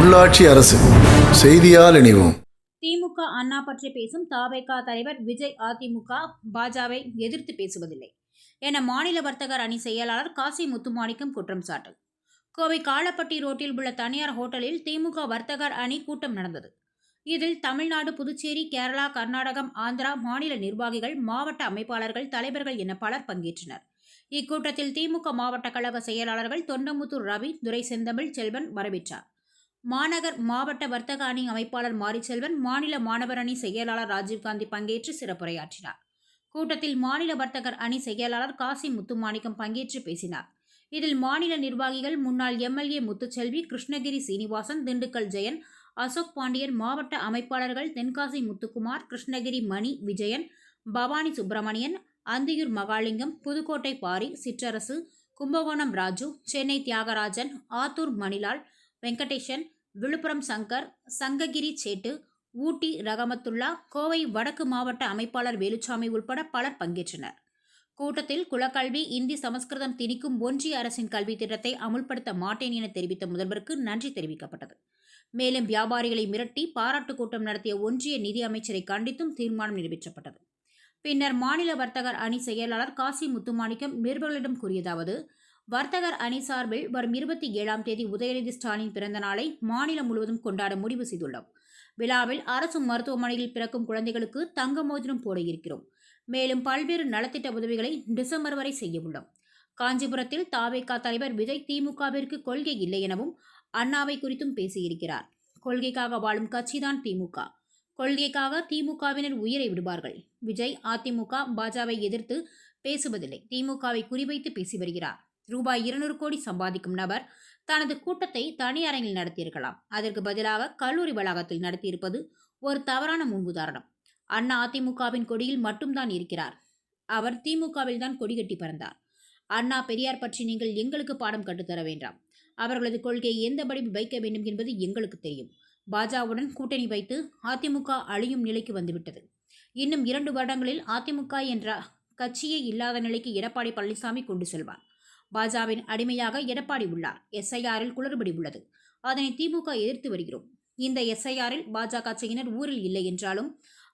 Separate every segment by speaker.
Speaker 1: உள்ளாட்சி அரசு செய்தியால் இணைவோம்.
Speaker 2: திமுக அண்ணா பற்றி பேசும் தவேக தலைவர் விஜய் அதிமுக பாஜகவை எதிர்த்து பேசுவதில்லை என மாநில வர்த்தகர் அணி செயலாளர் காசி முத்துமாணிக்கம் குற்றம் சாட்டு. கோவை காலப்பட்டி ரோட்டில் உள்ள தனியார் ஹோட்டலில் திமுக வர்த்தகர் அணி கூட்டம் நடந்தது. இதில் தமிழ்நாடு, புதுச்சேரி, கேரளா, கர்நாடகம், ஆந்திரா மாநில நிர்வாகிகள், மாவட்ட அமைப்பாளர்கள், தலைவர்கள் என பலர் பங்கேற்றனர். இக்கூட்டத்தில் திமுக மாவட்ட கழக செயலாளர்கள் தொண்டமுத்தூர் ரவி, துரை செந்தமிழ் செல்வன் வரவேற்றார். மாநகர் மாவட்ட வர்த்தக அணி அமைப்பாளர் மாரிச்செல்வன், மாநில மாணவர் அணி செயலாளர் ராஜீவ்காந்தி பங்கேற்று சிறப்புரையாற்றினார். கூட்டத்தில் மாநில வர்த்தகர் அணி செயலாளர் காசி முத்துமாணிக்கம் பங்கேற்று பேசினார். இதில் மாநில நிர்வாகிகள் முன்னாள் எம்எல்ஏ முத்துச்செல்வி, கிருஷ்ணகிரி சீனிவாசன், திண்டுக்கல் ஜெயன், அசோக் பாண்டியன், மாவட்ட அமைப்பாளர்கள் தென்காசி முத்துக்குமார், கிருஷ்ணகிரி மணி விஜயன், பவானி சுப்பிரமணியன், அந்தியூர் மகாலிங்கம், புதுக்கோட்டை பாரி, சிற்றரசு, கும்பகோணம் ராஜு, சென்னை தியாகராஜன், ஆத்தூர் மணிலால், வெங்கடேசன், விழுப்புரம் சங்கர், சங்ககிரி சேட்டு, ஊட்டி ரகமத்துல்லா, கோவை வடக்கு மாவட்ட அமைப்பாளர் வேலுச்சாமி உட்பட பலர் பங்கேற்றனர். கூட்டத்தில் குலக்கல்வி, இந்தி, சமஸ்கிருதம் திணிக்கும் ஒன்றிய அரசின் கல்வி திட்டத்தை அமுல்படுத்த மாட்டேன் என தெரிவித்த முதல்வருக்கு நன்றி தெரிவிக்கப்பட்டது. மேலும் வியாபாரிகளை மிரட்டி பாராட்டு கூட்டம் நடத்திய ஒன்றிய நிதி அமைச்சரை கண்டித்தும் தீர்மானம் நிறைவேற்றப்பட்டது. பின்னர் மாநில வர்த்தகர் அணி செயலாளர் காசி முத்துமாணிக்கம் நிருபர்களிடம் கூறியதாவது: வர்த்தகர் அணி சார்பில் வரும் 27ஆம் தேதி உதயநிதி ஸ்டாலின் பிறந்த நாளை மாநிலம் முழுவதும் கொண்டாட முடிவு செய்துள்ளோம். விழாவில் அரசு மருத்துவமனையில் பிறக்கும் குழந்தைகளுக்கு தங்க மோதிரம் போட இருக்கிறோம். மேலும் பல்வேறு நலத்திட்ட உதவிகளை டிசம்பர் வரை செய்ய உள்ளோம். காஞ்சிபுரத்தில் தவேக தலைவர் விஜய் திமுகவிற்கு கொள்கை இல்லை எனவும் அண்ணாவை குறித்தும் பேசியிருக்கிறார். கொள்கைக்காக வாழும் கட்சிதான் திமுக. கொள்கைக்காக திமுகவினர் உயிரை விடுவார்கள். விஜய் அதிமுக, பாஜகவை எதிர்த்து பேசுவதில்லை. திமுகவை குறிவைத்து பேசி வருகிறார். ரூபாய் 200 கோடி சம்பாதிக்கும் நபர் தனது கூட்டத்தை தனி அரங்கில் நடத்தியிருக்கலாம். அதற்கு பதிலாக கல்லூரி வளாகத்தில் நடத்தியிருப்பது ஒரு தவறான முன்னுதாரணம். அண்ணா அதிமுகவின் கொடியில் மட்டும்தான் இருக்கிறார். அவர் திமுகவில் தான் கொடி கட்டி பறந்தார். அண்ணா, பெரியார் பற்றி நீங்கள் எங்களுக்கு பாடம் கட்டுத்தர வேண்டாம். அவர்களது கொள்கையை எந்தபடி வைக்க வேண்டும் என்பது எங்களுக்கு தெரியும். பாஜகவுடன் கூட்டணி வைத்து அதிமுக அழியும் நிலைக்கு வந்துவிட்டது. இன்னும் 2 வருடங்களில் அதிமுக என்ற கட்சியே இல்லாத நிலைக்கு எடப்பாடி பழனிசாமி கொண்டு செல்வார். பாஜகவின் அடிமையாக எடப்பாடி உள்ளார். எஸ்ஐஆரில் குளறுபடி உள்ளது. அதனை திமுக எதிர்த்து வருகிறோம். இந்த எஸ்ஐஆரில் பாஜக கட்சியினர் ஊரில் இல்லை என்றாலும்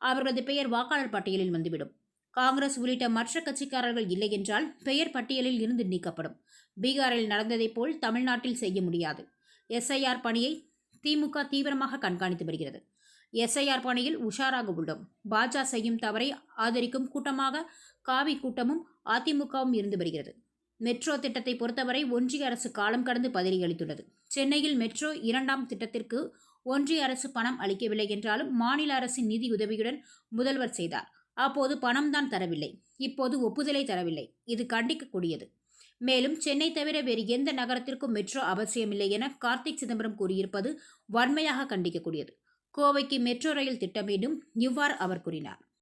Speaker 2: அவர்களது பெயர் வாக்காளர் பட்டியலில் வந்துவிடும். காங்கிரஸ் உள்ளிட்ட மற்ற கட்சிக்காரர்கள் இல்லை என்றால் பெயர் பட்டியலில் இருந்து நீக்கப்படும். பீகாரில் நடந்ததைப் போல் தமிழ்நாட்டில் செய்ய முடியாது. எஸ்ஐஆர் பணியை திமுக தீவிரமாக கண்காணித்து வருகிறது. எஸ்ஐஆர் பணியில் உஷாராக உள்ளோம். பாஜக செய்யும் தவறை ஆதரிக்கும் கூட்டமாக காவி கூட்டமும் அதிமுகவும் இருந்து வருகிறது. மெட்ரோ திட்டத்தை பொறுத்தவரை ஒன்றிய அரசு காலம் கடந்து பதிலளித்துள்ளது. சென்னையில் மெட்ரோ 2ஆம் திட்டத்திற்கு ஒன்றிய அரசு பணம் அளிக்கவில்லை என்றாலும் மாநில அரசின் நிதி உதவியுடன் முதல்வர் செய்தார். அப்போது பணம் தான் தரவில்லை. இப்போது ஒப்புதலை தரவில்லை. இது கண்டிக்கக்கூடியது. மேலும் சென்னை தவிர வேறு எந்த நகரத்திற்கும் மெட்ரோ அவசியமில்லை என கார்த்திக் சிதம்பரம் கூறியிருப்பது வன்மையாக கண்டிக்கக்கூடியது. கோவைக்கு மெட்ரோ ரயில் திட்டம் வேண்டும், இவ்வாறு அவர் கூறினார்.